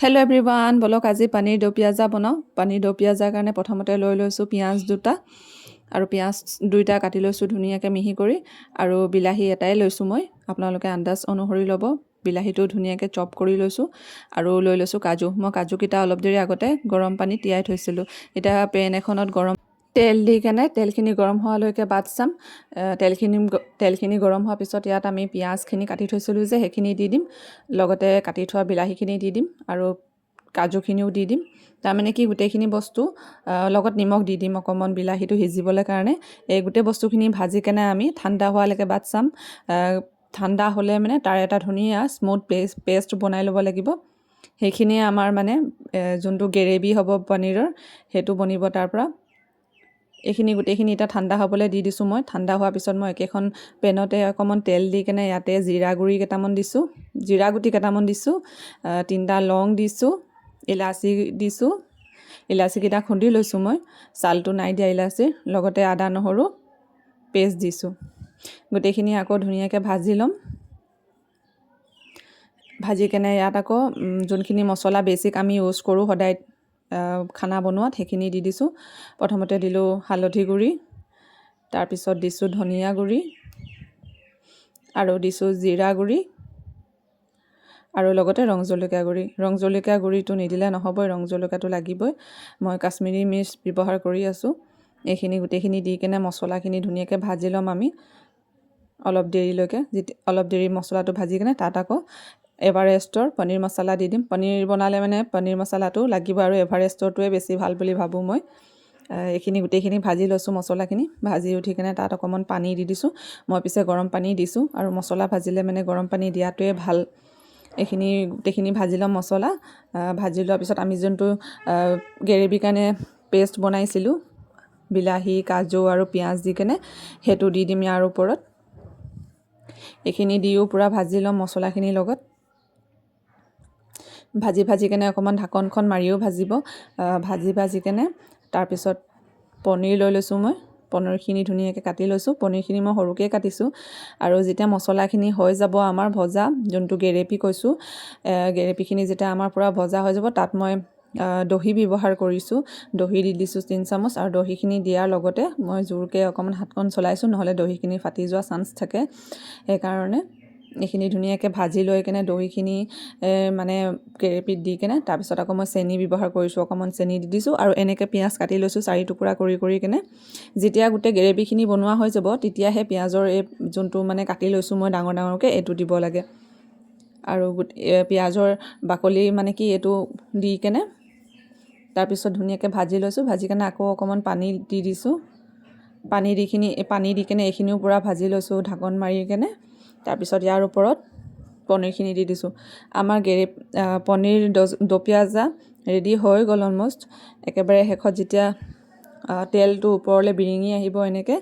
Hello' everyone, বলক আজি পনীৰ দৌ পিয়াজা বনাওঁ। পনীৰ দৌ পিয়াজাৰ কাৰণে প্ৰথমতে লৈ লৈছোঁ পিঁয়াজ দুটা, আৰু পিঁয়াজ দুইটা কাটি লৈছোঁ ধুনীয়াকৈ মিহি কৰি। আৰু বিলাহী এটাই লৈছোঁ মই, আপোনালোকে আন্দাজ অনুসৰি ল'ব। বিলাহীটো ধুনীয়াকৈ চপ কৰি লৈছোঁ। আৰু লৈ লৈছোঁ কাজু। মই কাজুকেইটা অলপ দেৰি আগতে গৰম পানীত তিয়াই থৈছিলোঁ। এতিয়া পেন এখনত গৰম তেল দি কেনে তেলখিনি গৰম হোৱালৈকে বাট চাম। তেলখিনি গৰম হোৱাৰ পিছত ইয়াত আমি পিঁয়াজখিনি কাটি থৈছিলোঁ যে সেইখিনি দি দিম, লগতে কাটি থোৱা বিলাহীখিনি দি দিম আৰু কাজুখিনিও দি দিম। তাৰমানে কি গোটেইখিনি বস্তু লগত নিমখ দি দিম অকণমান বিলাহীটো সিজিবলৈ কাৰণে। এই গোটেই বস্তুখিনি ভাজি কেনে আমি ঠাণ্ডা হোৱালৈকে বাট চাম। ঠাণ্ডা হ'লে মানে তাৰ এটা ধুনীয়া স্মুথ পেষ্ট বনাই ল'ব লাগিব। সেইখিনিয়ে আমাৰ মানে যোনটো গ্ৰেভি হ'ব পনীৰৰ, সেইটো বনিব তাৰ পৰা। এইখিনি গোটেইখিনি এতিয়া ঠাণ্ডা হ'বলৈ দি দিছোঁ মই। ঠাণ্ডা হোৱাৰ পিছত মই একেখন পেনতে অকণমান তেল দি কেনে ইয়াতে জিৰা গুড়ি কেইটামান দিছোঁ, জিৰা গুটি কেইটামান দিছোঁ, 3টা লং দিছোঁ, ইলাচি দিছোঁ। ইলাচিকেইটা খুন্দি লৈছোঁ মই, ছালটো নাই দিয়া ইলাচিৰ। লগতে আদা নহৰু পেষ্ট দিছোঁ। গোটেইখিনি আকৌ ধুনীয়াকৈ ভাজি ল'ম। ভাজি কেনে ইয়াত আকৌ যোনখিনি মছলা বেছিক আমি ইউজ কৰোঁ সদায় খানা বনোৱাত, সেইখিনি দি দিছোঁ। প্ৰথমতে দিলোঁ হালধি গুড়ি, তাৰপিছত দিছোঁ ধনিয়া গুড়ি, আৰু দিছোঁ জিৰা গুড়ি, আৰু লগতে ৰং জলকীয়া গুড়ি। ৰং জলকীয়া গুড়িটো নিদিলে নহ'বই, ৰং জলকীয়াটো লাগিবই। মই কাশ্মীৰী মিৰ্চ ব্যৱহাৰ কৰি আছোঁ। এইখিনি গোটেইখিনি দি কেনে মছলাখিনি ধুনীয়াকৈ ভাজি ল'ম আমি অলপ দেৰিলৈকে। অলপ দেৰি মছলাটো ভাজি কেনে তাত আকৌ এভাৰেষ্টৰ পনীৰ মছলা দি দিম। পনীৰ বনালে মানে পনীৰ মছলাটো লাগিব, আৰু এভাৰেষ্টৰটোৱে বেছি ভাল বুলি ভাবোঁ মই। এইখিনি গোটেইখিনি ভাজি লৈছোঁ মছলাখিনি। ভাজি উঠি কেনে তাত অকণমান পানী দি দিছোঁ। মই পিছে গৰম পানী দিছোঁ, আৰু মছলা ভাজিলে মানে গৰম পানী দিয়াটোৱে ভাল। এইখিনি গোটেইখিনি ভাজি ল'ম মছলা। ভাজি লোৱাৰ পিছত আমি যোনটো গ্ৰেভিৰ কাৰণে পেষ্ট বনাইছিলোঁ বিলাহী, কাজু আৰু পিঁয়াজ দি কেনে, সেইটো দি দিম ইয়াৰ ওপৰত। এইখিনি দিও পূৰা ভাজি ল'ম মছলাখিনিৰ লগত। ভাজি কেনে অকণমান ঢাকনখন মাৰিও ভাজিব। ভাজি কেনে তাৰপিছত পনীৰ লৈ লৈছোঁ মই। পনীৰখিনি ধুনীয়াকৈ কাটি লৈছোঁ। পনীৰখিনি মই সৰুকৈ কাটিছোঁ। আৰু যেতিয়া মছলাখিনি হৈ যাব আমাৰ ভজা, যোনটো গ্ৰেভি কৈছোঁ, গ্ৰেভিখিনি যেতিয়া আমাৰ পূৰা ভজা হৈ যাব, তাত মই দহি ব্যৱহাৰ কৰিছোঁ। দহি দি দিছোঁ 3 চামুচ। আৰু দহিখিনি দিয়াৰ লগতে মই জোৰকৈ অকণমান হাতখন চলাইছোঁ, নহ'লে দহিখিনি ফাটি যোৱা চান্স থাকে। সেইকাৰণে এইখিনি ধুনীয়াকৈ ভাজি লৈ কেনে দহিখিনি মানে গ্ৰেভিত দি কেনে, তাৰপিছত আকৌ মই চেনি ব্যৱহাৰ কৰিছোঁ, অকণমান চেনি দি দিছোঁ। আৰু এনেকৈ পিঁয়াজ কাটি লৈছোঁ 4 টুকুৰা কৰি কেনে। যেতিয়া গোটেই গ্ৰেভিখিনি বনোৱা হৈ যাব, তেতিয়াহে পিঁয়াজৰ এই যোনটো মানে কাটি লৈছোঁ মই ডাঙৰ ডাঙৰকৈ, এইটো দিব লাগে। আৰু পিঁয়াজৰ বাকলি মানে কি এইটো দি কেনে তাৰপিছত ধুনীয়াকৈ ভাজি লৈছোঁ। ভাজি কেনে আকৌ অকণমান পানী দি দিছোঁ। পানী দি কেনে এইখিনিও পূৰা ভাজি লৈছোঁ ঢাকন মাৰি কেনে। তাৰপিছত ইয়াৰ ওপৰত পনীৰখিনি দি দিছোঁ। আমাৰ পনীৰ দৌ পিয়াজা ৰেডি হৈ গ'ল অলম'ষ্ট। একেবাৰে শেষত যেতিয়া তেলটো ওপৰলৈ বিৰিঙি আহিব এনেকৈ,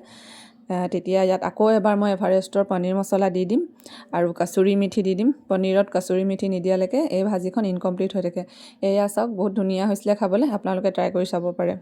তেতিয়া ইয়াত আকৌ এবাৰ মই এভাৰেষ্টৰ পনীৰ মছলা দি দিম, আৰু কাচুৰি মেথি দি দিম। পনীৰত কাচুৰি মেথি নিদিয়ালৈকে এই ভাজিখন ইনকমপ্লিট হৈ থাকে। এয়া চাওক, বহুত ধুনীয়া হৈছিলে খাবলৈ। আপোনালোকে ট্ৰাই কৰি চাব পাৰে।